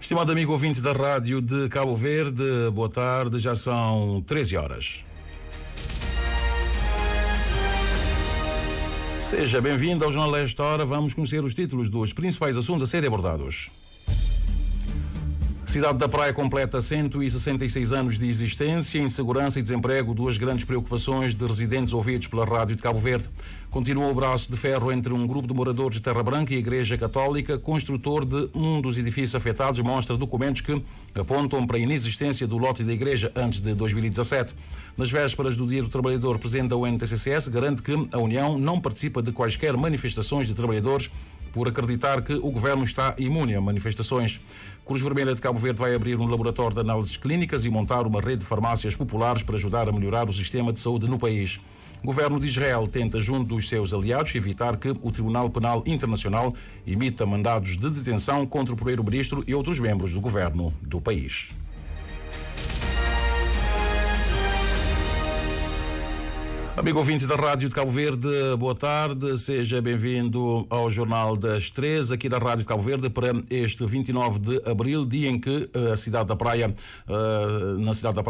Estimado amigo ouvinte da Rádio de Cabo Verde, boa tarde, já são 13 horas. Seja bem-vindo ao Jornal desta hora. Vamos conhecer os títulos dos principais assuntos a serem abordados. Cidade da Praia completa 166 anos de existência. Insegurança e desemprego, duas grandes preocupações de residentes ouvidos pela Rádio de Cabo Verde. Continua o braço de ferro entre um grupo de moradores de Terra Branca e a Igreja Católica. Construtor de um dos edifícios afetados mostra documentos que apontam para a inexistência do lote da igreja antes de 2017. Nas vésperas do Dia do Trabalhador, o presidente da UNTCCS garante que a União não participa de quaisquer manifestações de trabalhadores por acreditar que o governo está imune a manifestações. Cruz Vermelha de Cabo Verde vai abrir um laboratório de análises clínicas e montar uma rede de farmácias populares para ajudar a melhorar o sistema de saúde no país. O governo de Israel tenta, junto dos seus aliados, evitar que o Tribunal Penal Internacional emita mandados de detenção contra o primeiro-ministro e outros membros do governo do país. Amigo ouvinte da Rádio de Cabo Verde, boa tarde, seja bem-vindo ao Jornal das 13, aqui da Rádio de Cabo Verde, para este 29 de abril, dia em que na Cidade da Praia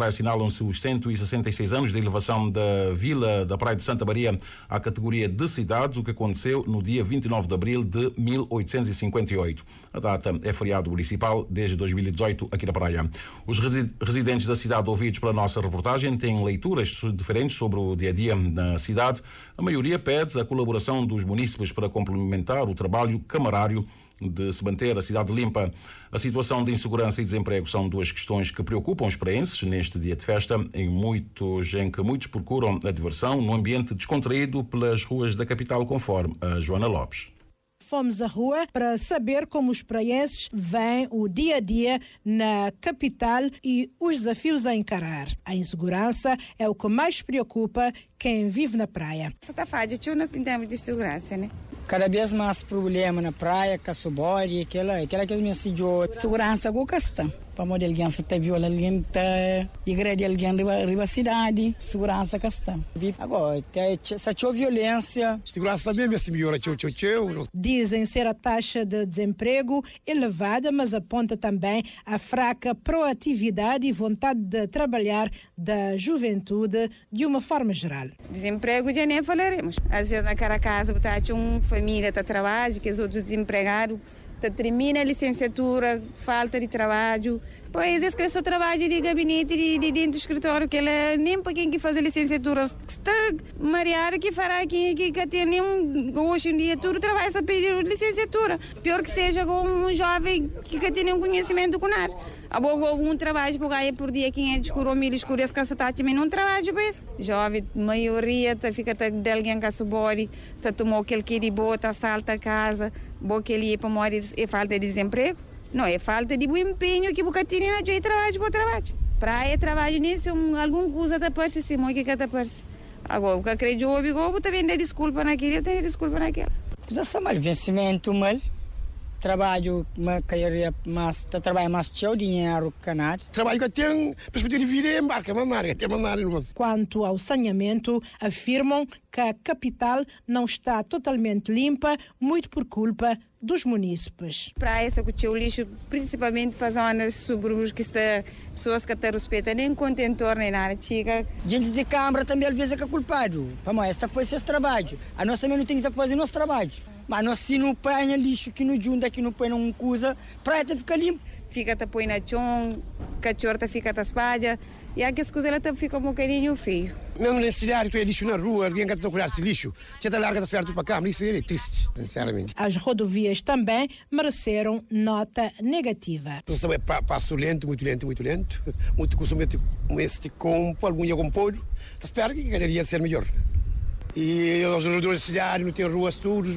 assinalam-se os 166 anos de elevação da Vila da Praia de Santa Maria à categoria de cidade, o que aconteceu no dia 29 de abril de 1858. A data é feriado municipal desde 2018 aqui na Praia. Os residentes da cidade ouvidos pela nossa reportagem têm leituras diferentes sobre o dia-a-dia na cidade. A maioria pede a colaboração dos munícipes para complementar o trabalho camarário de se manter a cidade limpa. A situação de insegurança e desemprego são duas questões que preocupam os praenses neste dia de festa, em que muitos procuram a diversão num ambiente descontraído pelas ruas da capital, conforme a Joana Lopes. Fomos à rua para saber como os praienses veem o dia-a-dia na capital e os desafios a encarar. A insegurança é o que mais preocupa quem vive na praia. Essa fase em termos de segurança, né? Cada vez mais problema na praia, caçubori, aquela que me assediou. Segurança com questão. Para modo alguém se está viola alguém tá igreja alguém riba a cidade, segurança questão. Agora, se tinha violência, segurança também se melhora, Dizem ser a taxa de desemprego elevada, mas aponta também a fraca proatividade e vontade de trabalhar da juventude de uma forma geral. Desemprego já nem falaremos. Às vezes naquela casa está uma família está trabalhando, que os outros desempregados termina a licenciatura, falta de trabalho. Pois esse é o trabalho de gabinete, de dentro do escritório, que ele nem para quem que faz a licenciatura. Está mareado que fará que tem nenhum hoje em dia tudo trabalha a pedir licenciatura. Pior que seja com um jovem que tem nenhum conhecimento com nada. Um trabalho por ganhar por dia 500 escuro, 1000 escuro, esse caso está também não trabalho, pois. Jovem, maioria, fica de alguém que subori, tomou aquele que de boa, salta a casa, boa que ele ia para morrer, é falta de desemprego. Não, é falta de bom empenho que você tem na de trabalho por trabalho. Praia, trabalho nisso, alguma coisa da parte, se moi que está parte. Agora, o que acredito, eu também dei desculpa naquele, eu tenho desculpa naquela. Coisa só mal, vencimento mal. Trabalho, trabalho mais teu dinheiro canado. Trabalho que tem perspectiva de vida embarca, Quanto ao saneamento, afirmam que a capital não está totalmente limpa, muito por culpa dos munícipes. Para essa que o lixo, principalmente para zonas subúrbios que está pessoas que até respeitam nem contentor nem nada, chica. Gente de Câmara também às vezes é culpado. Vamos, esta foi esse trabalho. A nós também não tem que fazer nosso trabalho. Mas nós se não põe lixo que não junta, que não põe uma coisa, praia fica limpa. Fica a põe na chão, cachorro fica a espalha, e aqui as coisas ela fica um bocadinho feio. Mesmo nesse cidade, tu é lixo na rua, alguém quer procurar esse lixo, você está larga das pernas para cá, isso é triste, sinceramente. As rodovias também mereceram nota negativa. Passo lento, muito consumo este com algum ia com polho, espero que queria ser melhor. E os moradores da cidade não têm ruas tudo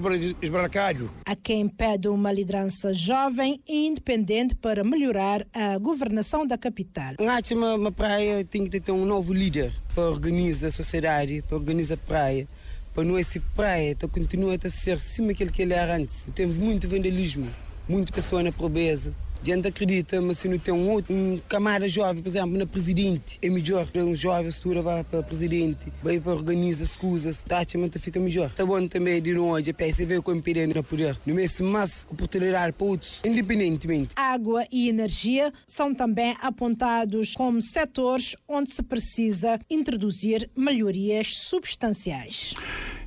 esbarracalho. Há quem pede uma liderança jovem e independente para melhorar a governação da capital. Acho que uma praia tem que ter um novo líder para organizar a sociedade, para organizar a praia. Para não essa praia continua a ser acima daquilo que ele era antes. Temos muito vandalismo, muita pessoa na pobreza. A gente acredita, mas se não tem um camarada jovem, por exemplo, na presidente, é melhor. Um jovem, se tu vai para presidente, vai para organizar as coisas, taxamente fica melhor. Está bom também de nós, a PSV com o impedimento no poder. Não é mais oportunidade para outros, independentemente. Água e energia são também apontados como setores onde se precisa introduzir melhorias substanciais.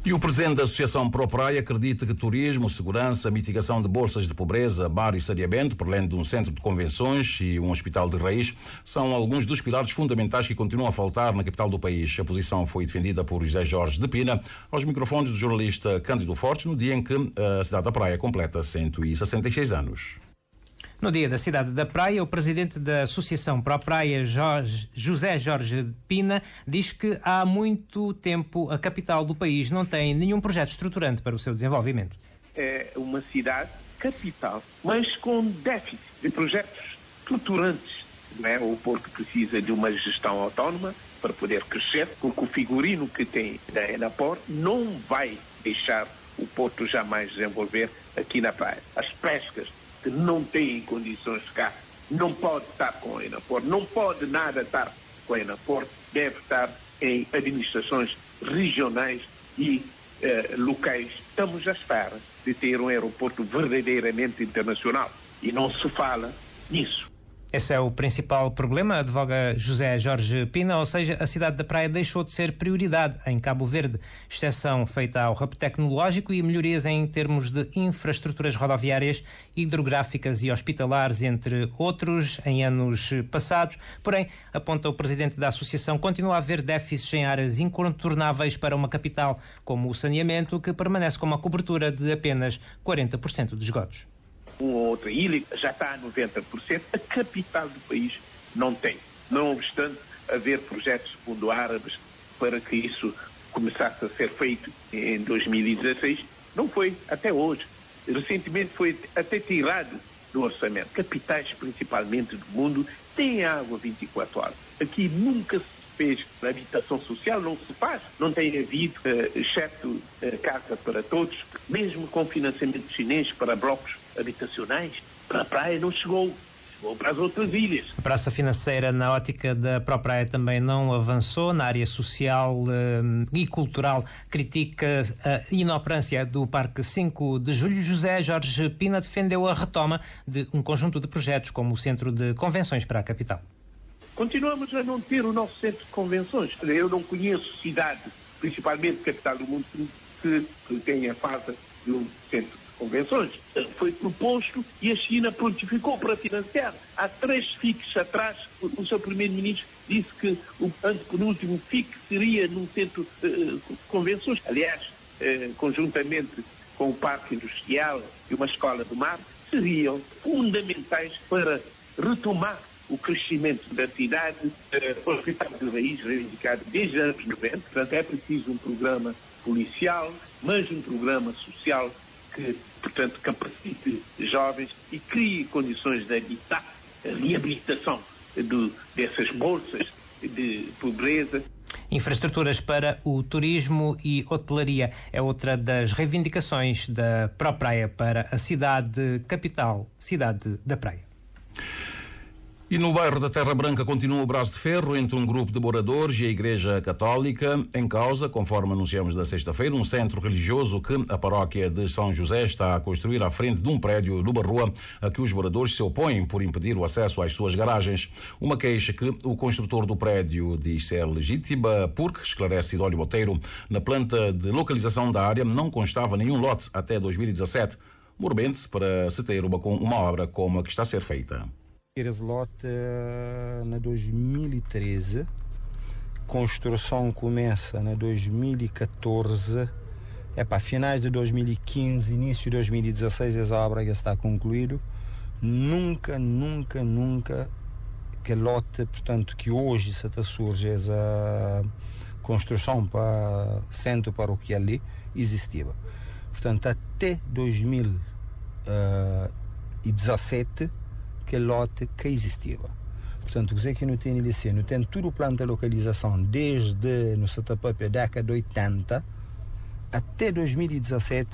E o presidente da Associação Pro Praia acredita que turismo, segurança, mitigação de bolsas de pobreza, bar e saneamento, por além de um centro de convenções e um hospital de raiz, são alguns dos pilares fundamentais que continuam a faltar na capital do país. A posição foi defendida por José Jorge de Pina aos microfones do jornalista Cândido Fortes no dia em que a cidade da Praia completa 166 anos. No dia da cidade da Praia, o presidente da Associação Pro Praia, José Jorge Pina, diz que há muito tempo a capital do país não tem nenhum projeto estruturante para o seu desenvolvimento. É uma cidade capital, mas com déficit de projetos estruturantes. Não é? O Porto precisa de uma gestão autónoma para poder crescer, porque o figurino que tem da Enapor não vai deixar o Porto jamais desenvolver aqui na Praia. As pescas que não têm condições cá, não pode estar com a Enapor, não pode nada estar com a Enapor, deve estar em administrações regionais e locais. Estamos à espera de ter um aeroporto verdadeiramente internacional e não se fala nisso. Esse é o principal problema, advoga José Jorge Pina, ou seja, a cidade da Praia deixou de ser prioridade em Cabo Verde, exceção feita ao hub tecnológico e melhorias em termos de infraestruturas rodoviárias, hidrográficas e hospitalares, entre outros, em anos passados. Porém, aponta o presidente da associação, continua a haver déficits em áreas incontornáveis para uma capital, como o saneamento, que permanece com uma cobertura de apenas 40% de esgotos. Uma ou outra ilha já está a 90%, a capital do país não tem. Não obstante haver projetos fundo-árabes para que isso começasse a ser feito em 2016, não foi até hoje. Recentemente foi até tirado do orçamento. Capitais, principalmente do mundo, têm água 24 horas. Aqui nunca se fez habitação social, não se faz. Não tem havido, exceto casa para todos, mesmo com financiamento chinês para blocos habitacionais, para a Praia não chegou para as outras ilhas. A praça financeira, na ótica da Praia, também não avançou. Na área social e cultural, critica a inoperância do Parque 5 de Julho. José Jorge Pina defendeu a retoma de um conjunto de projetos, como o Centro de Convenções para a capital. Continuamos a não ter o nosso centro de convenções. Eu não conheço cidade, principalmente capital do mundo, que tenha falta de um centro convenções. Foi proposto e a China prontificou para financiar. Há 3 FICs atrás, o seu primeiro-ministro disse que o antepenúltimo FIC seria num centro de convenções. Aliás, conjuntamente com o Parque Industrial e uma escola do mar, seriam fundamentais para retomar o crescimento da cidade, o hospital de raiz reivindicado desde os anos 90. Portanto, é preciso um programa policial, mas um programa social que, portanto, capacite jovens e crie condições de habitat, reabilitação dessas bolsas de pobreza. Infraestruturas para o turismo e hotelaria é outra das reivindicações da Praia para a cidade capital, cidade da Praia. E no bairro da Terra Branca continua o braço de ferro entre um grupo de moradores e a Igreja Católica. Em causa, conforme anunciamos na sexta-feira, um centro religioso que a paróquia de São José está a construir à frente de um prédio do Barroa, a que os moradores se opõem por impedir o acesso às suas garagens. Uma queixa que o construtor do prédio diz ser legítima porque, esclarece Idólio Boteiro, na planta de localização da área não constava nenhum lote até 2017, mormente para se ter uma obra como a que está a ser feita. Esse lote na 2013, construção começa na 2014, para finais de 2015, início de 2016 essa obra já está concluída. Nunca que lote, portanto, que hoje se surge essa construção para centro paroquial ali, existia. Portanto, até 2017 que lote que existia. Portanto, o que não tem LC, não tem tudo o plano de localização desde no setup da década de 80 até 2017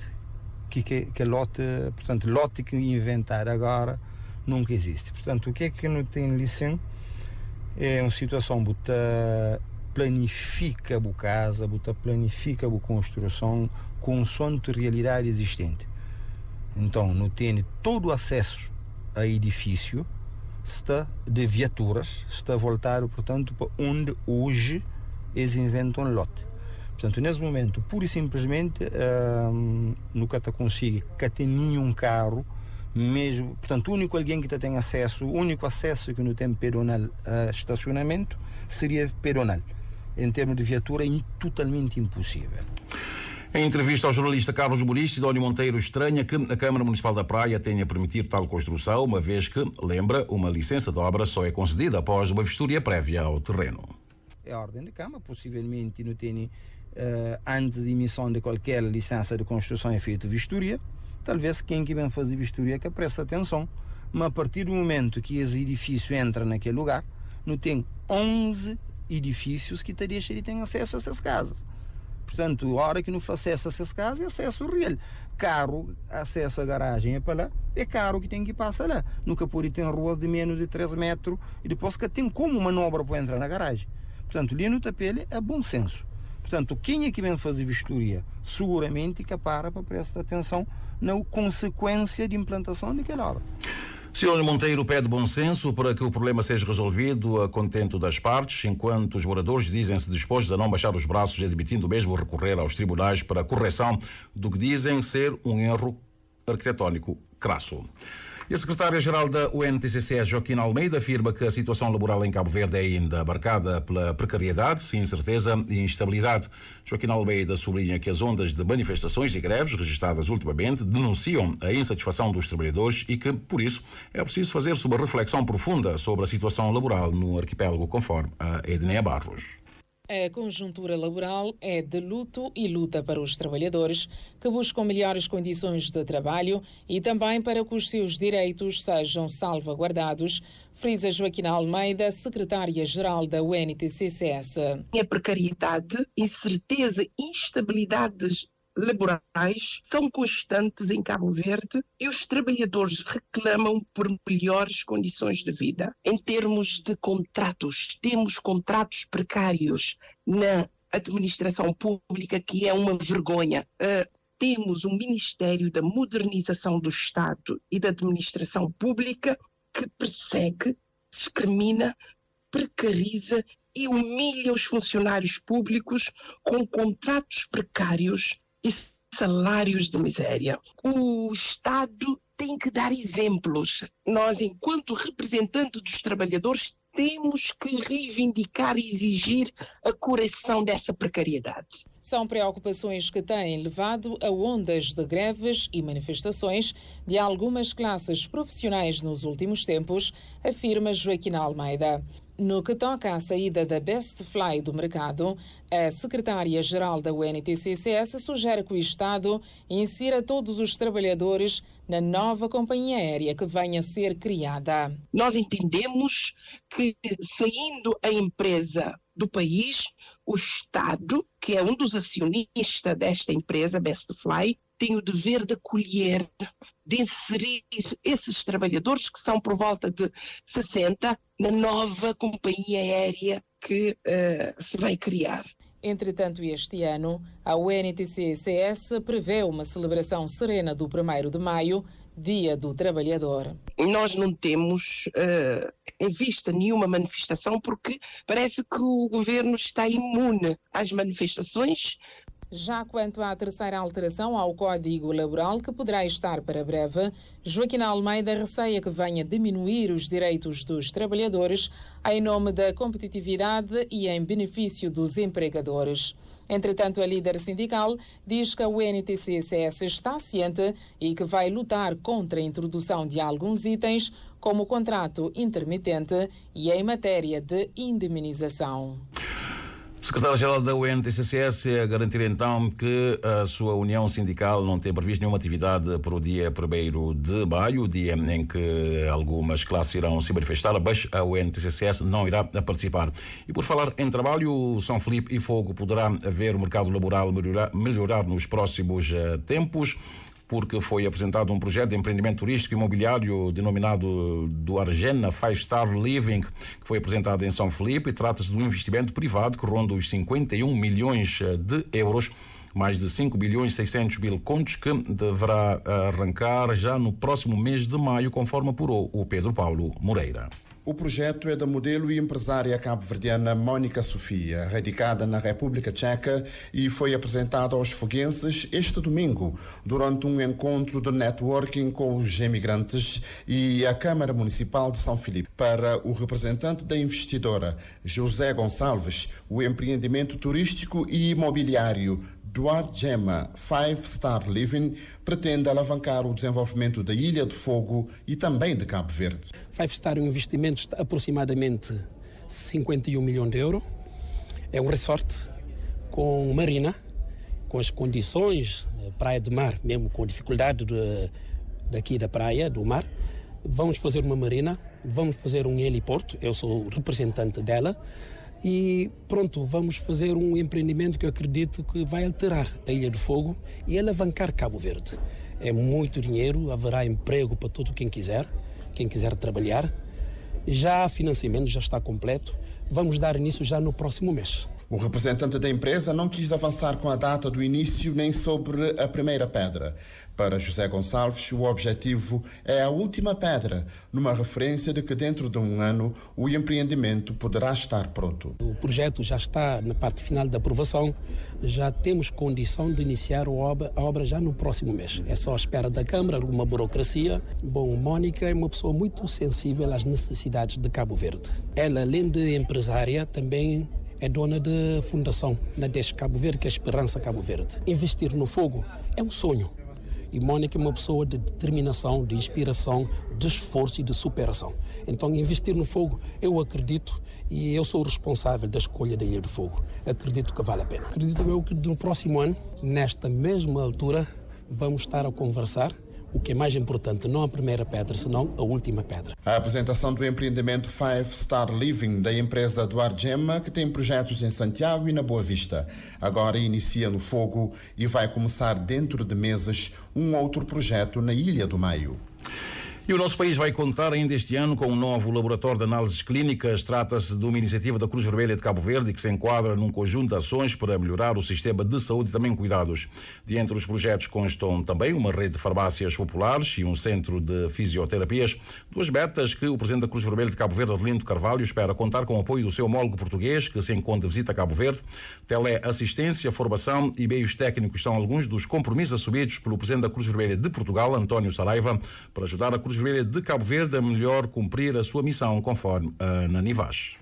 que lote, portanto, lote que inventar agora nunca existe. Portanto, o que é que não tem licença? É uma situação que planifica a casa, planifica a construção consoante a realidade existente. Então, não tem todo o acesso a edifício, está de viaturas, está voltado, portanto, para onde hoje eles inventam um lote. Portanto, nesse momento, pura e simplesmente, nunca consigo que tenha nenhum carro, mesmo, portanto, o único alguém que tem acesso, o único acesso que não tem pedonal a estacionamento seria pedonal. Em termos de viatura, é totalmente impossível. Em entrevista ao jornalista Carlos Muniz, Sidónio Monteiro estranha que a Câmara Municipal da Praia tenha permitido tal construção, uma vez que, lembra, uma licença de obra só é concedida após uma vistoria prévia ao terreno. É a ordem da Câmara, possivelmente não tem, antes de emissão de qualquer licença de construção é feita vistoria. Talvez quem que vem fazer vistoria que preste atenção, mas a partir do momento que esse edifício entra naquele lugar, não tem 11 edifícios que têm acesso a essas casas. Portanto, a hora que não faz acesso a essas casas, é acesso real. Carro, acesso à garagem é para lá, é carro que tem que passar lá. Nunca pode ter ruas de menos de 3 metros e depois que tem como manobra para entrar na garagem. Portanto, ali no tapete é bom senso. Portanto, quem é que vem fazer vistoria? Seguramente que para prestar atenção na consequência de implantação daquela obra. Sidónio Monteiro pede bom senso para que o problema seja resolvido a contento das partes, enquanto os moradores dizem-se dispostos a não baixar os braços, admitindo mesmo recorrer aos tribunais para a correção do que dizem ser um erro arquitetónico crasso. E a secretária-geral da UNTCC, Joaquina Almeida, afirma que a situação laboral em Cabo Verde é ainda marcada pela precariedade, incerteza e instabilidade. Joaquina Almeida sublinha que as ondas de manifestações e greves registradas ultimamente denunciam a insatisfação dos trabalhadores e que, por isso, é preciso fazer-se uma reflexão profunda sobre a situação laboral no arquipélago, conforme a Edneia Barros. A conjuntura laboral é de luto e luta para os trabalhadores que buscam melhores condições de trabalho e também para que os seus direitos sejam salvaguardados, frisa Joaquina Almeida, secretária-geral da UNTCCS. A precariedade, incerteza e instabilidades laborais são constantes em Cabo Verde e os trabalhadores reclamam por melhores condições de vida. Em termos de contratos, temos contratos precários na administração pública, que é uma vergonha. Temos o Ministério da Modernização do Estado e da Administração Pública que persegue, discrimina, precariza e humilha os funcionários públicos com contratos precários e salários de miséria. O Estado tem que dar exemplos. Nós, enquanto representantes dos trabalhadores, temos que reivindicar e exigir a correção dessa precariedade. São preocupações que têm levado a ondas de greves e manifestações de algumas classes profissionais nos últimos tempos, afirma Joaquina Almeida. No que toca à saída da Best Fly do mercado, a secretária-geral da UNTCCS sugere que o Estado insira todos os trabalhadores na nova companhia aérea que venha a ser criada. Nós entendemos que, saindo a empresa do país, o Estado, que é um dos acionistas desta empresa, Best Fly, tem o dever de acolher, de inserir esses trabalhadores, que são por volta de 60, na nova companhia aérea que se vai criar. Entretanto, este ano, a UNTCCS prevê uma celebração serena do 1º de maio, Dia do Trabalhador. Nós não temos em vista nenhuma manifestação porque parece que o governo está imune às manifestações. Já quanto à terceira alteração ao Código Laboral, que poderá estar para breve, Joaquina Almeida receia que venha diminuir os direitos dos trabalhadores em nome da competitividade e em benefício dos empregadores. Entretanto, a líder sindical diz que a UNTCCS está ciente e que vai lutar contra a introdução de alguns itens, como o contrato intermitente e em matéria de indemnização. Secretário-Geral da UNTCCS a garantir então que a sua união sindical não tem previsto nenhuma atividade para o dia 1º de maio, o dia em que algumas classes irão se manifestar, mas a UNTCCS não irá participar. E por falar em trabalho, São Filipe e Fogo poderá ver o mercado laboral melhorar nos próximos tempos. porque foi apresentado um projeto de empreendimento turístico e imobiliário denominado do Argena 5-Star Living, que foi apresentado em São Felipe, e trata-se de um investimento privado que ronda os 51 milhões de euros, mais de 5 bilhões 600 mil contos, que deverá arrancar já no próximo mês de maio, conforme apurou o Pedro Paulo Moreira. O projeto é da modelo e empresária cabo-verdiana Mónica Sofia, radicada na República Tcheca, e foi apresentado aos foguenses este domingo, durante um encontro de networking com os imigrantes e a Câmara Municipal de São Felipe. Para o representante da investidora, José Gonçalves, o empreendimento turístico e imobiliário do Argena 5-Star Living pretende alavancar o desenvolvimento da Ilha de Fogo e também de Cabo Verde. 5-Star é um investimento de aproximadamente 51 milhões de euros. É um resort com marina, com as condições, praia de mar, mesmo com dificuldade daqui da praia, do mar. Vamos fazer uma marina, vamos fazer um heliporto, eu sou o representante dela. E pronto, vamos fazer um empreendimento que eu acredito que vai alterar a Ilha do Fogo e alavancar Cabo Verde. É muito dinheiro, haverá emprego para todo quem quiser trabalhar. Já há financiamento, já está completo. Vamos dar início já no próximo mês. O representante da empresa não quis avançar com a data do início nem sobre a primeira pedra. Para José Gonçalves, o objetivo é a última pedra, numa referência de que dentro de um ano o empreendimento poderá estar pronto. O projeto já está na parte final da aprovação, já temos condição de iniciar a obra já no próximo mês. É só a espera da Câmara, alguma burocracia. Bom, Mónica é uma pessoa muito sensível às necessidades de Cabo Verde. Ela, além de empresária, também é dona de fundação na DES Cabo Verde, que é a Esperança Cabo Verde. Investir no fogo é um sonho. E Mónica é uma pessoa de determinação, de inspiração, de esforço e de superação. Então, investir no fogo, eu acredito, e eu sou o responsável da escolha da Ilha do Fogo. Acredito que vale a pena. Acredito eu que no próximo ano, nesta mesma altura, vamos estar a conversar. O que é mais importante, não a primeira pedra, senão a última pedra. A apresentação do empreendimento 5-Star Living da empresa do Argena, que tem projetos em Santiago e na Boa Vista. Agora inicia no Fogo e vai começar dentro de meses um outro projeto na Ilha do Maio. E o nosso país vai contar ainda este ano com um novo laboratório de análises clínicas. Trata-se de uma iniciativa da Cruz Vermelha de Cabo Verde que se enquadra num conjunto de ações para melhorar o sistema de saúde e também cuidados. De entre os projetos constam também uma rede de farmácias populares e um centro de fisioterapias. Duas metas que o presidente da Cruz Vermelha de Cabo Verde, Arlindo Carvalho, espera contar com o apoio do seu homólogo português, que se encontra de visita a Cabo Verde. Teleassistência, formação e meios técnicos são alguns dos compromissos assumidos pelo presidente da Cruz Vermelha de Portugal, António Saraiva, para ajudar a Cruz Vermelha de Cabo Verde a melhor cumprir a sua missão, conforme a Nani Vaz.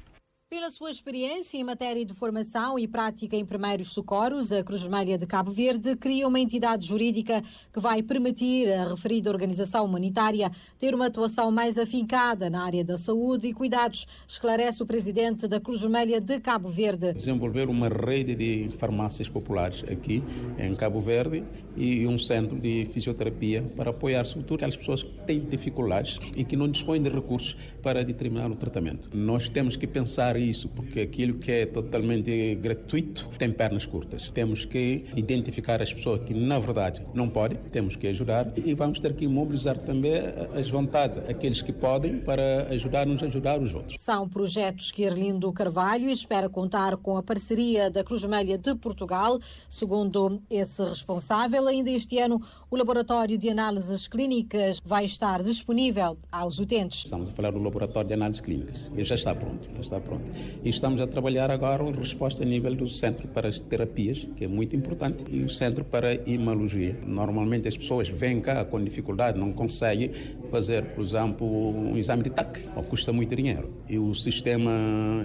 Pela sua experiência em matéria de formação e prática em primeiros socorros, a Cruz Vermelha de Cabo Verde cria uma entidade jurídica que vai permitir à referida organização humanitária ter uma atuação mais afincada na área da saúde e cuidados, esclarece o presidente da Cruz Vermelha de Cabo Verde. Desenvolver uma rede de farmácias populares aqui em Cabo Verde e um centro de fisioterapia para apoiar sobretudo aquelas pessoas que têm dificuldades e que não dispõem de recursos para determinar o tratamento. Nós temos que pensar isso, porque aquilo que é totalmente gratuito tem pernas curtas. Temos que identificar as pessoas que, na verdade, não podem, temos que ajudar e vamos ter que mobilizar também as vontades, aqueles que podem, para ajudar-nos a ajudar os outros. São projetos que Arlindo Carvalho espera contar com a parceria da Cruz Vermelha de Portugal. Segundo esse responsável, ainda este ano o laboratório de análises clínicas vai estar disponível aos utentes. Estamos a falar do laboratório de análises clínicas. Ele já está pronto. E estamos a trabalhar agora a resposta a nível do centro para as terapias, que é muito importante, e o centro para a imunologia. Normalmente as pessoas vêm cá com dificuldade, não conseguem fazer, por exemplo, um exame de TAC, ou custa muito dinheiro. E o sistema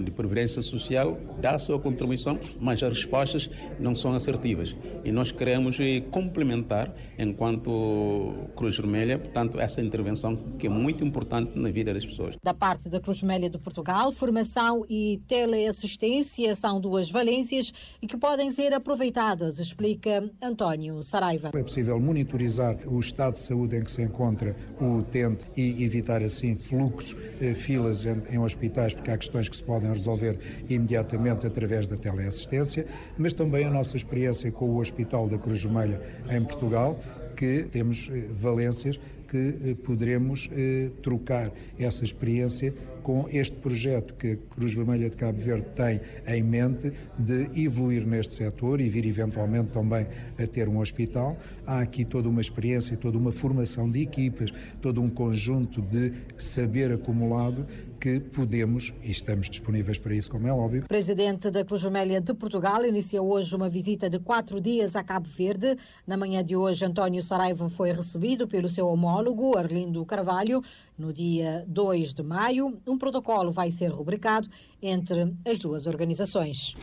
de previdência social dá a sua contribuição, mas as respostas não são assertivas. E nós queremos complementar, enquanto Cruz Vermelha, portanto, essa intervenção que é muito importante na vida das pessoas. Da parte da Cruz Vermelha de Portugal, formação e teleassistência são duas valências e que podem ser aproveitadas, explica António Saraiva. É possível monitorizar o estado de saúde em que se encontra o utente e evitar assim fluxos, filas em hospitais, porque há questões que se podem resolver imediatamente através da teleassistência, mas também a nossa experiência com o Hospital da Cruz Vermelha em Portugal, que temos valências que poderemos trocar essa experiência com este projeto que a Cruz Vermelha de Cabo Verde tem em mente de evoluir neste setor e vir eventualmente também a ter um hospital. Há aqui toda uma experiência, toda uma formação de equipas, todo um conjunto de saber acumulado que podemos, e estamos disponíveis para isso, como é óbvio. O presidente da Cruz Vermelha de Portugal inicia hoje uma visita de 4 dias a Cabo Verde. Na manhã de hoje, António Saraiva foi recebido pelo seu homólogo, Arlindo Carvalho. No dia 2 de maio, um protocolo vai ser rubricado entre as duas organizações.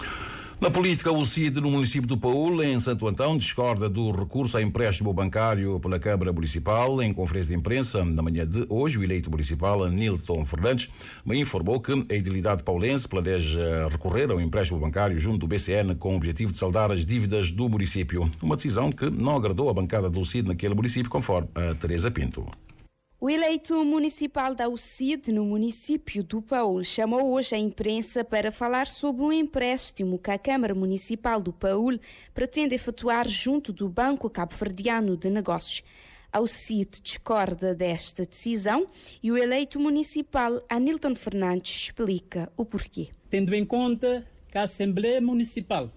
Na política, o CID no município do Paúl, em Santo Antão, discorda do recurso a empréstimo bancário pela Câmara Municipal. Em conferência de imprensa, na manhã de hoje, o eleito municipal, Nilton Fernandes, me informou que a edilidade paulense planeja recorrer ao empréstimo bancário junto do BCN com o objetivo de saldar as dívidas do município. Uma decisão que não agradou a bancada do CID naquele município, conforme a Teresa Pinto. O eleito municipal da UCID no município do Paúl chamou hoje a imprensa para falar sobre um empréstimo que a Câmara Municipal do Paúl pretende efetuar junto do Banco Cabo-Verdiano de Negócios. A UCID discorda desta decisão e o eleito municipal Anilton Fernandes explica o porquê. Tendo em conta que a Assembleia Municipal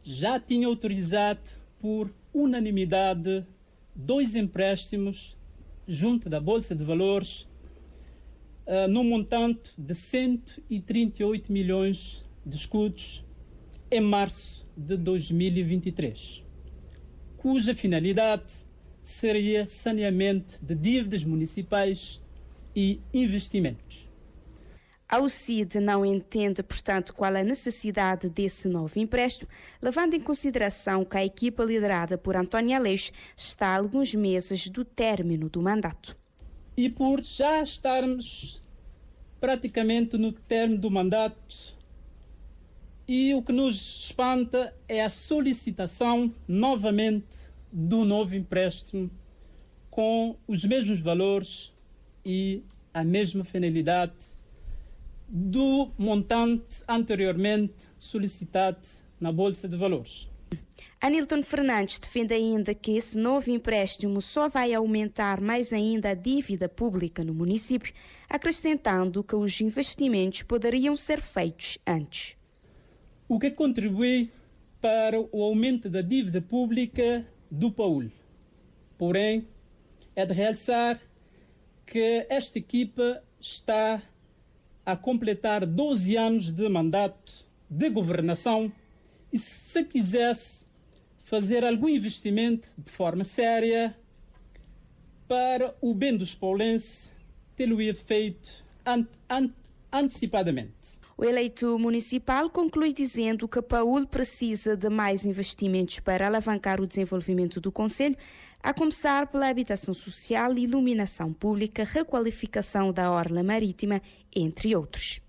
já tinha autorizado por unanimidade 2 empréstimos junto da Bolsa de Valores, no montante de 138 milhões de escudos em março de 2023, cuja finalidade seria saneamento de dívidas municipais e investimentos. A UCID não entende, portanto, qual a necessidade desse novo empréstimo, levando em consideração que a equipa liderada por António Aleixo está a alguns meses do término do mandato. E por já estarmos praticamente no término do mandato, e o que nos espanta é a solicitação novamente do novo empréstimo com os mesmos valores e a mesma finalidade do montante anteriormente solicitado na Bolsa de Valores. Anilton Fernandes defende ainda que esse novo empréstimo só vai aumentar mais ainda a dívida pública no município, acrescentando que os investimentos poderiam ser feitos antes. O que contribui para o aumento da dívida pública do Paúl. Porém, é de realçar que esta equipa está a completar 12 anos de mandato de governação e, se quisesse fazer algum investimento de forma séria para o bem dos paulenses, tê-lo-ia feito antecipadamente. O eleito municipal conclui dizendo que Paúl precisa de mais investimentos para alavancar o desenvolvimento do concelho, a começar pela habitação social, iluminação pública, requalificação da orla marítima, entre outros.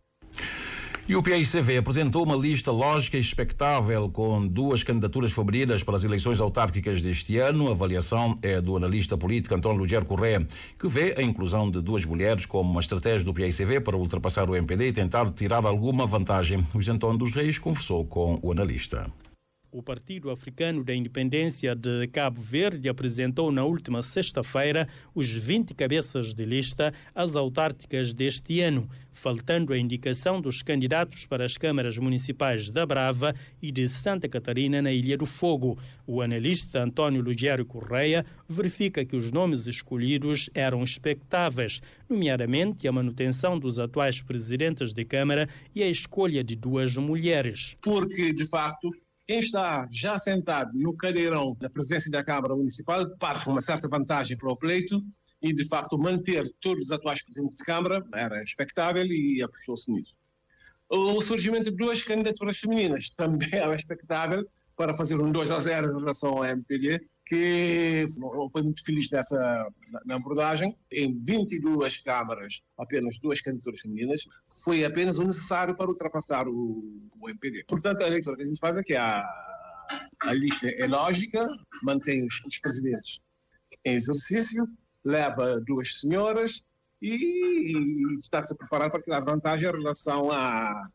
E o PAICV apresentou uma lista lógica e expectável com 2 candidaturas femininas para as eleições autárquicas deste ano. A avaliação é do analista político António Lugero Correia, que vê a inclusão de 2 mulheres como uma estratégia do PAICV para ultrapassar o MPD e tentar tirar alguma vantagem. Luís Antônio dos Reis conversou com o analista. O Partido Africano da Independência de Cabo Verde apresentou na última sexta-feira os 20 cabeças de lista às autárquicas deste ano, faltando a indicação dos candidatos para as câmaras municipais da Brava e de Santa Catarina, na Ilha do Fogo. O analista António Lugero Correia verifica que os nomes escolhidos eram expectáveis, nomeadamente a manutenção dos atuais presidentes de Câmara e a escolha de 2 mulheres. Porque, de facto, quem está já sentado no cadeirão da presidência da Câmara Municipal parte com uma certa vantagem para o pleito e, de facto, manter todos os atuais presidentes de Câmara era expectável e apostou-se nisso. O surgimento de 2 candidaturas femininas também era expectável para fazer um 2-0 em relação ao MPD, que não foi muito feliz na abordagem. Em 22 câmaras, apenas 2 candidaturas femininas, foi apenas o necessário para ultrapassar o MPD. Portanto, a leitura que a gente faz é que a lista é lógica, mantém os presidentes em exercício, leva 2 senhoras e está-se a preparar para tirar vantagem em relação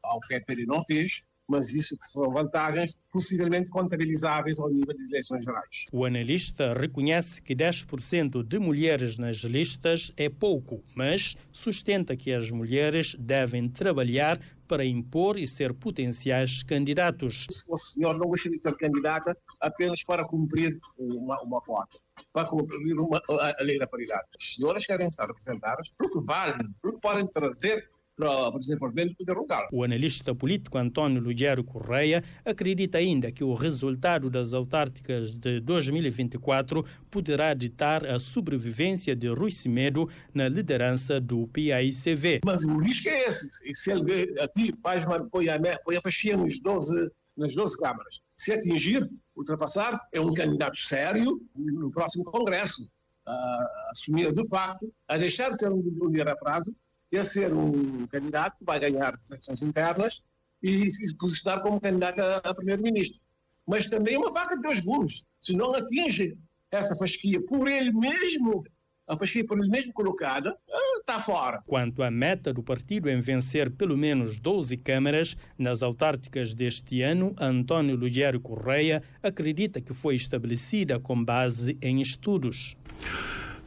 ao que a MPD não fez, mas isso são vantagens possivelmente contabilizáveis ao nível das eleições gerais. O analista reconhece que 10% de mulheres nas listas é pouco, mas sustenta que as mulheres devem trabalhar para impor e ser potenciais candidatos. Se o senhor não gostaria de ser candidata apenas para cumprir uma quota, para cumprir a lei da paridade. As senhoras querem ser representadas porque valem, porque podem trazer para o desenvolvimento do poder local. O analista político António Lugero Correia acredita ainda que o resultado das autárquicas de 2024 poderá ditar a sobrevivência de Rui Semedo na liderança do PAICV. Mas o risco é esse. Se ele aqui põe a faixinha nas 12 câmaras, se atingir, ultrapassar, é um candidato sério no próximo Congresso, a assumir de facto, a deixar de ser um líder a prazo, e a ser um candidato que vai ganhar as eleições internas e se posicionar como candidato a primeiro-ministro. Mas também é uma vaca de dois gumes. Se não atinge essa fasquia por ele mesmo, a fasquia por ele mesmo colocada, está fora. Quanto à meta do partido em vencer pelo menos 12 câmaras, nas autárquicas deste ano, António Lugero Correia acredita que foi estabelecida com base em estudos.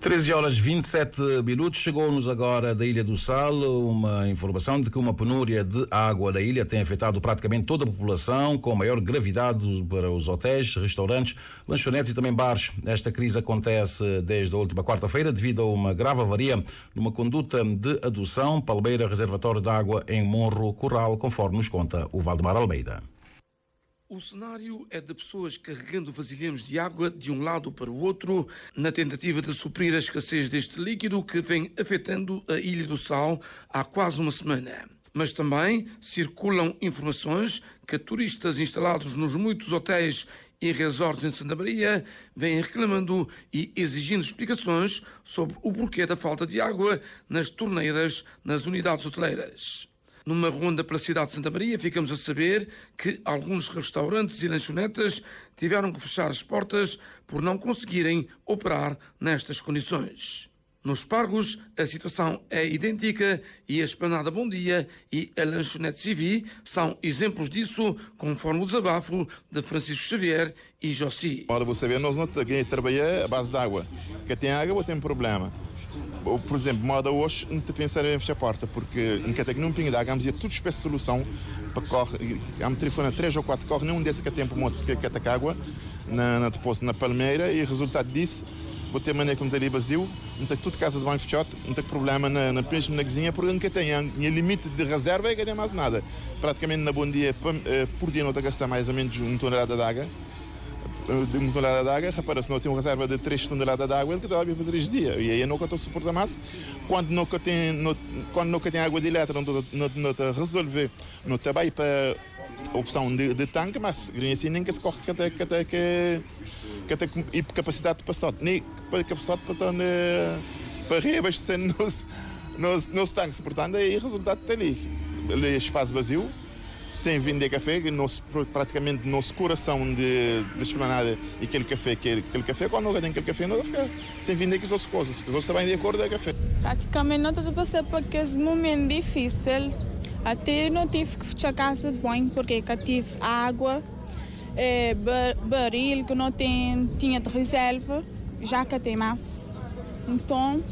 13h27. Chegou-nos agora da Ilha do Sal uma informação de que uma penúria de água da ilha tem afetado praticamente toda a população, com maior gravidade para os hotéis, restaurantes, lanchonetes e também bares. Esta crise acontece desde a última quarta-feira devido a uma grave avaria numa conduta de adução Palmeira Reservatório de Água em Monro Corral, conforme nos conta o Valdemar Almeida. O cenário é de pessoas carregando vasilhames de água de um lado para o outro, na tentativa de suprir a escassez deste líquido que vem afetando a Ilha do Sal há quase uma semana. Mas também circulam informações que turistas instalados nos muitos hotéis e resorts em Santa Maria vêm reclamando e exigindo explicações sobre o porquê da falta de água nas torneiras nas unidades hoteleiras. Numa ronda pela cidade de Santa Maria, ficamos a saber que alguns restaurantes e lanchonetas tiveram que fechar as portas por não conseguirem operar nestas condições. Nos Pargos, a situação é idêntica e a Esplanada Bom Dia e a Lanchonete Civi são exemplos disso, conforme o desabafo de Francisco Xavier e Jossi. Para você saber, nós não trabalhamos a base de água. Quem tem água tem um problema. Por exemplo, moda hoje, não te pensar em fechar a porta, porque não pinga de água, vamos tudo espécie de solução para correr. Há um telefone 3 ou 4 corre, nenhum desses que tem porque tem água na depósito na Palmeira, e o resultado disso, vou ter maneira como está ali vazio, não tem tudo casa de banho fechado, não tem problema na cozinha, porque nunca tem limite de reserva e não tem mais nada. Praticamente na Bom Dia, por dia não está a gastar mais ou menos 1 tonelada de água. De 1 tonelada de água, repara, se não tem uma reserva de 3 toneladas de água, ele dá para 3 dias. E aí nunca estou a suportar mais. Quando nunca tem água de letra, não está a resolver, não está bem para a opção de tanque, mas assim nem que se corre que tem capacidade para estar, nem capacidade para reabastecer nos tanques. Portanto, aí o resultado está ali. Espaço vazio, sem vender café, praticamente no nosso coração de esplanada, e aquele café, quando não tem aquele café, não vai ficar sem vender as outras coisas. As outras também de acordo com café. Praticamente não estou a passar por aquele momento difícil. Até não tive que fechar a casa de banho, porque tive água, barril que não tinha de reserva, já que tem mais. Então,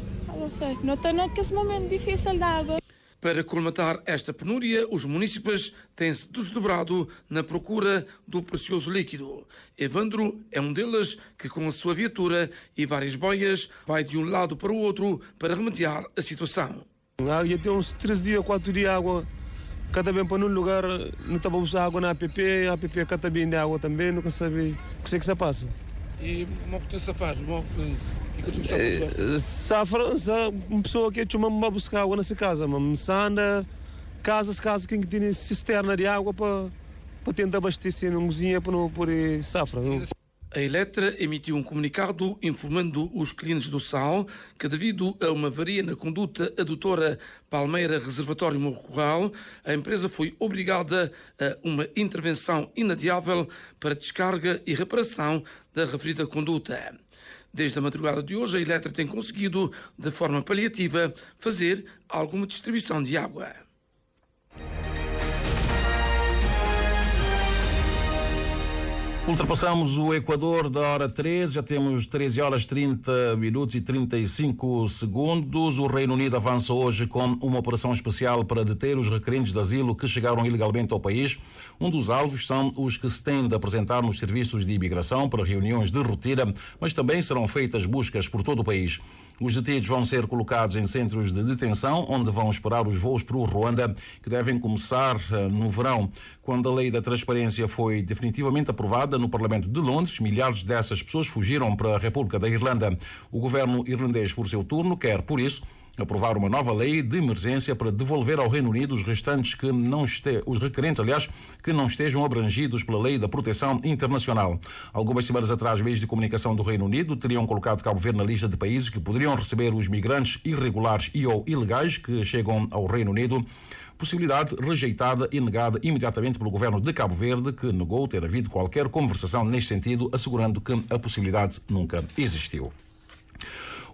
não estou naquele momento difícil de água. Para colmatar esta penúria, os munícipes têm-se desdobrado na procura do precioso líquido. Evandro é um deles que, com a sua viatura e várias boias, vai de um lado para o outro para remediar a situação. Já tem uns 3 dias, 4 dias de água. Cada vez para um lugar, não está a usar água na APP, a APP cada bem de água também, não sabe o que é que se passa. E como que você faz? Safra, uma pessoa que vai buscar água nessa casa, mas anda casas quem tem cisterna de água para tentar abastecer na cozinha para não poder safra. A Eletra emitiu um comunicado informando os clientes do Sal que, devido a uma avaria na conduta adutora Palmeira Reservatório Monro Corral, a empresa foi obrigada a uma intervenção inadiável para descarga e reparação da referida conduta. Desde a madrugada de hoje, a Eletra tem conseguido, de forma paliativa, fazer alguma distribuição de água. Ultrapassamos o Equador da hora 13, já temos 13 horas 30 minutos e 35 segundos. O Reino Unido avança hoje com uma operação especial para deter os requerentes de asilo que chegaram ilegalmente ao país. Um dos alvos são os que se têm de apresentar nos serviços de imigração para reuniões de rotina, mas também serão feitas buscas por todo o país. Os detidos vão ser colocados em centros de detenção, onde vão esperar os voos para o Ruanda, que devem começar no verão. Quando a lei da transparência foi definitivamente aprovada no Parlamento de Londres, milhares dessas pessoas fugiram para a República da Irlanda. O governo irlandês, por seu turno, quer, por isso, aprovar uma nova lei de emergência para devolver ao Reino Unido os restantes os requerentes, que não estejam abrangidos pela lei da proteção internacional. Algumas semanas atrás, meios de comunicação do Reino Unido teriam colocado Cabo Verde na lista de países que poderiam receber os migrantes irregulares e ou ilegais que chegam ao Reino Unido. Possibilidade rejeitada e negada imediatamente pelo governo de Cabo Verde, que negou ter havido qualquer conversação neste sentido, assegurando que a possibilidade nunca existiu.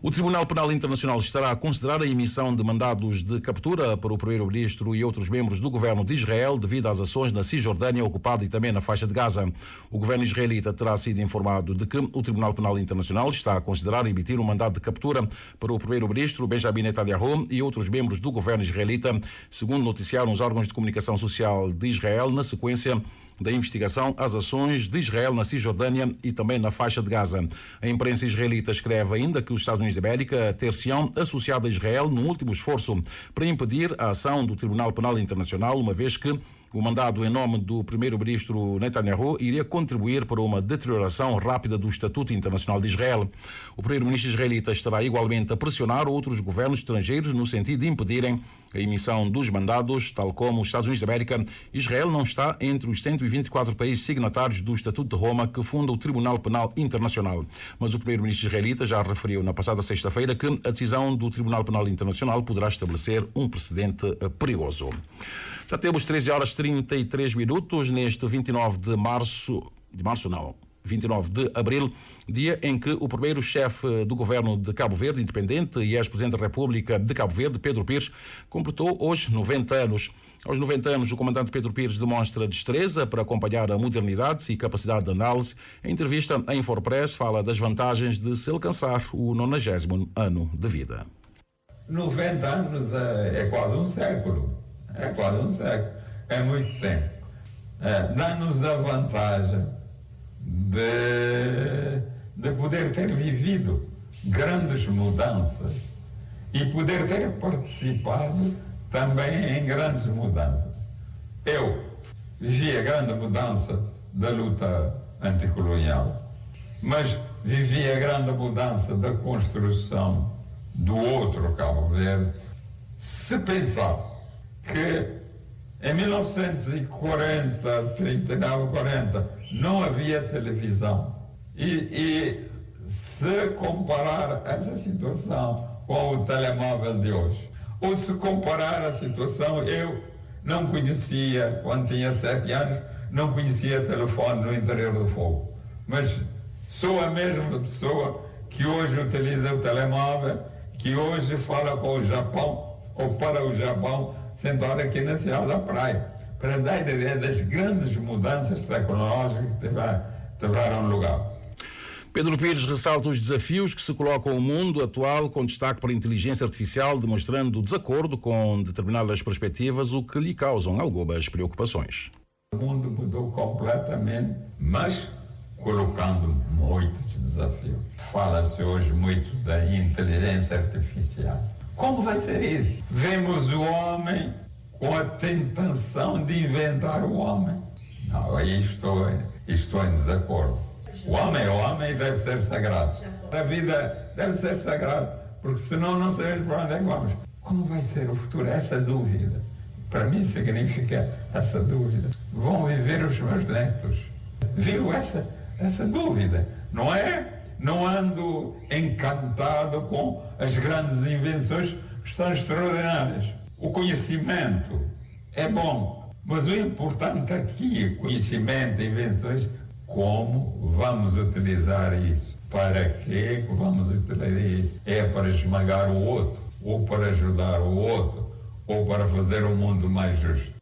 O Tribunal Penal Internacional estará a considerar a emissão de mandados de captura para o primeiro-ministro e outros membros do governo de Israel devido às ações na Cisjordânia ocupada e também na faixa de Gaza. O governo israelita terá sido informado de que o Tribunal Penal Internacional está a considerar emitir um mandado de captura para o primeiro-ministro Benjamin Netanyahu e outros membros do governo israelita, segundo noticiaram os órgãos de comunicação social de Israel, na sequência da investigação às ações de Israel na Cisjordânia e também na faixa de Gaza. A imprensa israelita escreve ainda que os Estados Unidos da América ter-se-ão associado a Israel no último esforço para impedir a ação do Tribunal Penal Internacional, uma vez que o mandado em nome do primeiro-ministro Netanyahu iria contribuir para uma deterioração rápida do Estatuto Internacional de Israel. O primeiro-ministro israelita estará igualmente a pressionar outros governos estrangeiros no sentido de impedirem a emissão dos mandados, tal como os Estados Unidos da América. Israel não está entre os 124 países signatários do Estatuto de Roma que funda o Tribunal Penal Internacional. Mas o primeiro-ministro israelita já referiu na passada sexta-feira que a decisão do Tribunal Penal Internacional poderá estabelecer um precedente perigoso. Já temos 13 horas 33 minutos neste 29 de abril, dia em que o primeiro chefe do governo de Cabo Verde, independente e ex-presidente da República de Cabo Verde, Pedro Pires, completou hoje 90 anos. Aos 90 anos, o comandante Pedro Pires demonstra destreza para acompanhar a modernidade e capacidade de análise. Em entrevista à Infopress, fala das vantagens de se alcançar o 90º ano de vida. 90 anos é quase um século. É quase um século. É muito tempo. Dá-nos a vantagem de poder ter vivido grandes mudanças e poder ter participado também em grandes mudanças. Eu vivi a grande mudança da luta anticolonial, mas vivi a grande mudança da construção do outro Cabo Verde. Se pensar que em 1940, 39, 40, não havia televisão e se comparar essa situação com o telemóvel de hoje, ou se comparar a situação, eu não conhecia, quando tinha 7 anos, não conhecia telefone no interior do fogo, mas sou a mesma pessoa que hoje utiliza o telemóvel, que hoje fala com o Japão, ou para o Japão, sentado aqui na cidade da praia, para dar a ideia das grandes mudanças tecnológicas que tiveram lugar. Pedro Pires ressalta os desafios que se colocam ao mundo atual, com destaque para a inteligência artificial, demonstrando desacordo com determinadas perspectivas, o que lhe causam algumas preocupações. O mundo mudou completamente, mas colocando muitos desafios. Fala-se hoje muito da inteligência artificial. Como vai ser isso? Vemos o homem com a tentação de inventar o homem. Não, aí estou em desacordo. O homem é homem e deve ser sagrado. A vida deve ser sagrada, porque senão não sabemos para onde é que vamos. Como vai ser o futuro? Essa dúvida. Para mim significa essa dúvida. Vão viver os meus netos. Vivo essa dúvida. Não é? Não ando encantado com as grandes invenções que são extraordinárias. O conhecimento é bom, mas o importante aqui, conhecimento, invenções, como vamos utilizar isso? Para que vamos utilizar isso? É para esmagar o outro, ou para ajudar o outro, ou para fazer um mundo mais justo?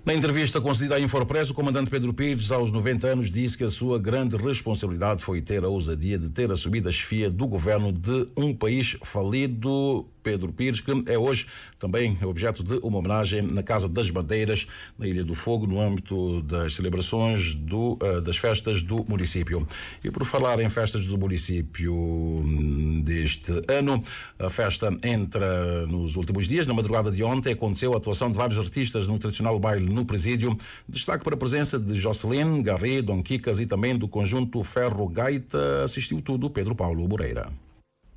Na entrevista concedida à Infopress, o comandante Pedro Pires, aos 90 anos, disse que a sua grande responsabilidade foi ter a ousadia de ter assumido a chefia do governo de um país falido. Pedro Pires, que é hoje também objeto de uma homenagem na Casa das Bandeiras, na Ilha do Fogo, no âmbito das celebrações das festas do município. E por falar em festas do município deste ano, a festa entra nos últimos dias. Na madrugada de ontem aconteceu a atuação de vários artistas no tradicional baile no Presídio. Destaque para a presença de Jocelyn, Garri, Dom Quicas e também do conjunto Ferro Gaita. Assistiu tudo Pedro Paulo Moreira.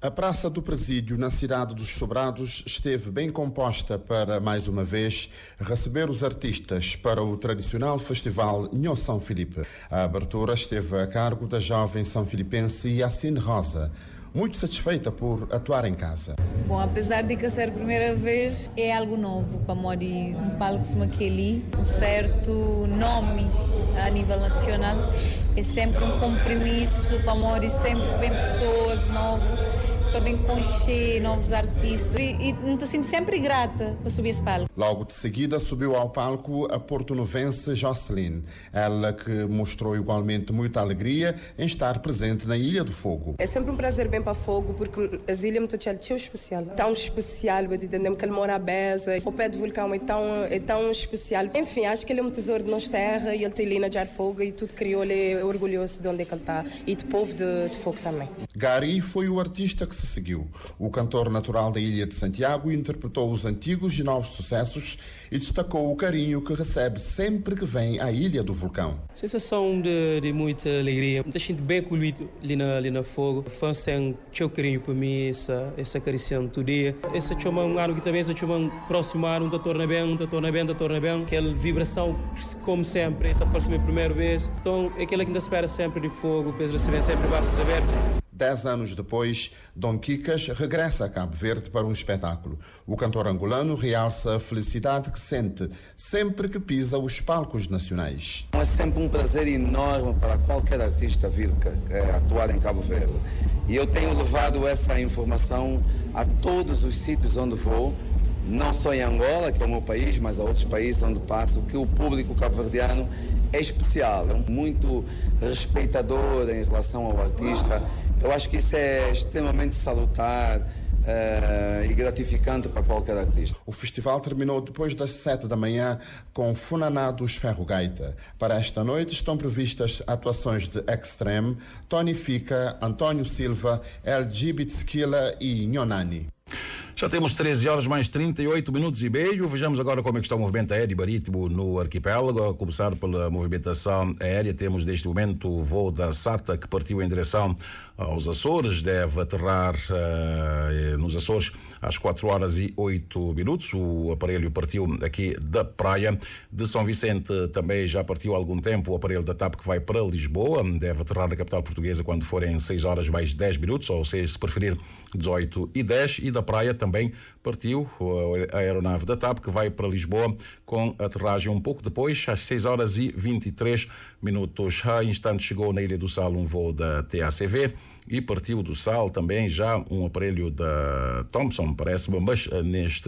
A Praça do Presídio, na cidade dos Sobrados, esteve bem composta para, mais uma vez, receber os artistas para o tradicional festival Nho São Filipe. A abertura esteve a cargo da jovem são filipense Yacine Rosa, muito satisfeita por atuar em casa. Bom, apesar de que ser a primeira vez, é algo novo para Mori, um palco como aquele, um certo nome a nível nacional. É sempre um compromisso para Mori, sempre vem pessoas novas, podem conhecer novos artistas e me sinto sempre grata para subir esse palco. Logo de seguida subiu ao palco a porto-novense Jocelyn, ela que mostrou igualmente muita alegria em estar presente na Ilha do Fogo. É sempre um prazer bem para Fogo, porque as ilhas muito especial. Tão especial, entendemos que ele mora à Beza, o pé do vulcão é tão especial. Enfim, acho que ele é um tesouro de nossa terra e ele tem ali na Jar Fogo e tudo criou, ele é orgulhoso de onde é que ele está e do povo de Fogo também. Gari foi o artista que se seguiu. O cantor natural da Ilha de Santiago interpretou os antigos e novos sucessos e destacou o carinho que recebe sempre que vem à Ilha do Vulcão. Sensação de muita alegria. Me sinto bem acolhido ali na Fogo. Fãs têm muito carinho por mim, essa carícia todo dia. Esse é um ano que também é um próximo ano, torna bem. Aquela vibração, como sempre, está para a primeira vez. Então, é aquela que ainda espera sempre de Fogo, para receber sempre braços abertos. 10 anos depois, Dom Quicas regressa a Cabo Verde para um espetáculo. O cantor angolano realça a felicidade que sente sempre que pisa os palcos nacionais. É sempre um prazer enorme para qualquer artista vir atuar em Cabo Verde. E eu tenho levado essa informação a todos os sítios onde vou, não só em Angola, que é o meu país, mas a outros países onde passo, que o público cabo-verdiano é especial, é muito respeitador em relação ao artista. Eu acho que isso é extremamente salutar e gratificante para qualquer artista. O festival terminou depois das 7 da manhã com Funaná dos Ferro Gaita. Para esta noite estão previstas atuações de Extreme, Tony Fica, António Silva, LGBT Skilla e Nhonani. Já temos 13 horas mais 38 minutos e meio. Vejamos agora como é que está o movimento aéreo e marítimo no arquipélago. A começar pela movimentação aérea, temos neste momento o voo da SATA que partiu em direção aos Açores. Deve aterrar nos Açores às 4 horas e 8 minutos. O aparelho partiu aqui da praia de São Vicente. Também já partiu há algum tempo o aparelho da TAP que vai para Lisboa. Deve aterrar na capital portuguesa quando forem 6 horas mais 10 minutos, ou seja, se preferir 18 e 10. E da praia também partiu a aeronave da TAP que vai para Lisboa com aterragem um pouco depois, às 6 horas e 23 minutos. Há instantes chegou na Ilha do Sal um voo da TACV e partiu do Sal também já um aparelho da Thompson, parece-me, mas neste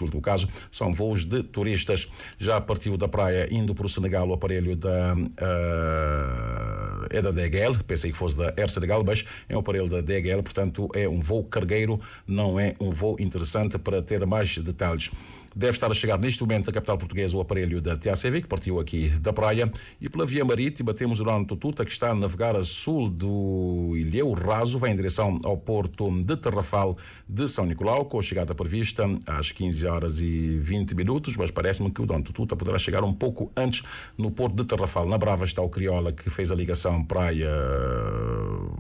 último caso, são voos de turistas. Já partiu da praia indo para o Senegal o aparelho da DHL, pensei que fosse da Air Senegal, mas é um aparelho da DHL, portanto é um voo cargueiro, não é um voo interessante. Para ter mais detalhes, deve estar a chegar neste momento à capital portuguesa o aparelho da TACV, que partiu aqui da praia. E pela via marítima temos o Nuno Tututa, que está a navegar a sul do Ilhéu Raso, vai em direção ao porto de Tarrafal de São Nicolau, com a chegada prevista às 15 horas e 20 minutos, mas parece-me que o Nuno Tututa poderá chegar um pouco antes no porto de Tarrafal. Na Brava está o Criolla, que fez a ligação praia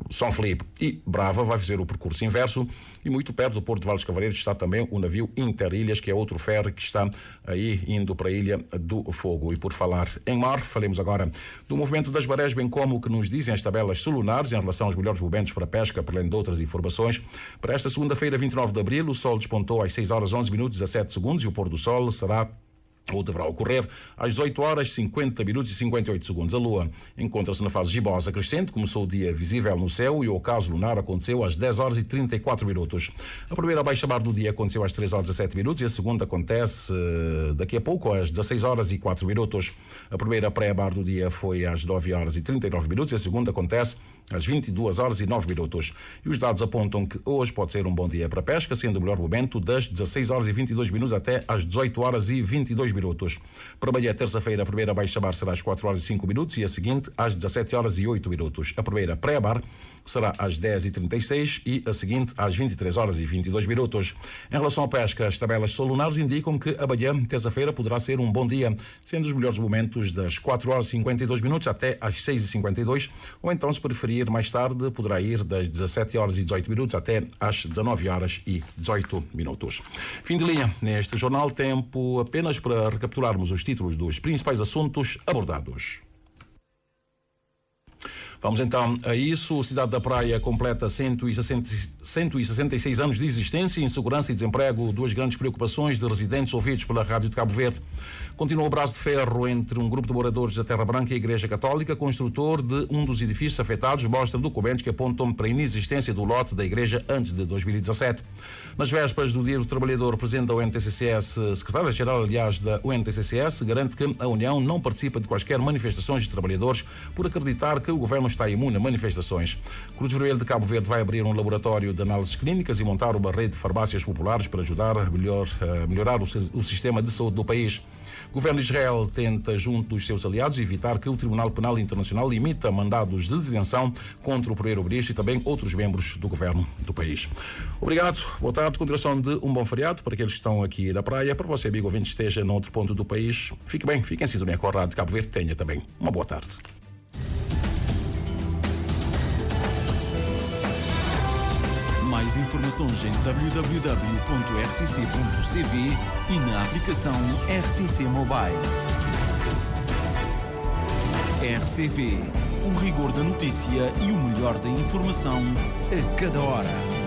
São Felipe e Brava, vai fazer o percurso inverso. E muito perto do porto de Valdes Cavaleiros está também o navio Interilhas, que é outro ferry que está aí indo para a Ilha do Fogo. E por falar em mar, falemos agora do movimento das marés, bem como o que nos dizem as tabelas solunares em relação aos melhores momentos para pesca, para além de outras informações. Para esta segunda-feira, 29 de abril, o sol despontou às 6 horas 11 minutos e 17 segundos e o pôr do sol será ou deverá ocorrer às 18 horas 50 minutos e 58 segundos. A Lua encontra-se na fase gibosa crescente, começou o dia visível no céu e o ocaso lunar aconteceu às 10 horas e 34 minutos. A primeira baixa-mar do dia aconteceu às 3 horas e 17 minutos e a segunda acontece daqui a pouco às 16 horas e 4 minutos. A primeira pré-bar do dia foi às 9 horas e 39 minutos e a segunda acontece às 22 horas e 9 minutos. E os dados apontam que hoje pode ser um bom dia para a pesca, sendo o melhor momento das 16 horas e 22 minutos até às 18 horas e 22 minutos. Para amanhã, terça-feira, a primeira baixa-mar será às 4 horas e 5 minutos e a seguinte às 17 horas e 8 minutos. A primeira pré-bar será às 10h36 e a seguinte às 23 horas e 22 minutos. Em relação à pesca, as tabelas solunares indicam que amanhã, terça-feira, poderá ser um bom dia, sendo os melhores momentos das 4 horas e 52 minutos até às 6h52, ou então, se preferir mais tarde, poderá ir das 17 horas e 18 minutos até às 19 horas e 18 minutos. Fim de linha neste jornal, tempo apenas para recapitularmos os títulos dos principais assuntos abordados. Vamos então a isso. Cidade da Praia completa 166 anos de existência. Insegurança e desemprego, duas grandes preocupações de residentes ouvidos pela Rádio de Cabo Verde. Continua o braço de ferro entre um grupo de moradores da Terra Branca e a Igreja Católica. Construtor de um dos edifícios afetados mostra documentos que apontam para a inexistência do lote da Igreja antes de 2017. Nas vésperas do Dia do Trabalhador, o presidente da UNTCCS, secretário-geral, aliás, da UNTCCS, garante que a União não participa de quaisquer manifestações de trabalhadores por acreditar que o governo está imune a manifestações. Cruz Vermelha de Cabo Verde vai abrir um laboratório de análises clínicas e montar uma rede de farmácias populares para ajudar a melhorar o sistema de saúde do país. O governo de Israel tenta, junto dos seus aliados, evitar que o Tribunal Penal Internacional limita mandados de detenção contra o primeiro-ministro e também outros membros do governo do país. Obrigado, boa tarde, continuação de um bom feriado para aqueles que estão aqui na praia, para você, amigo ouvinte, esteja noutro ponto do país. Fique bem, fique em sintonia com a Rádio de Cabo Verde, tenha também uma boa tarde. Mais informações em www.rtc.cv e na aplicação RTC Mobile. RCV, o rigor da notícia e o melhor da informação a cada hora.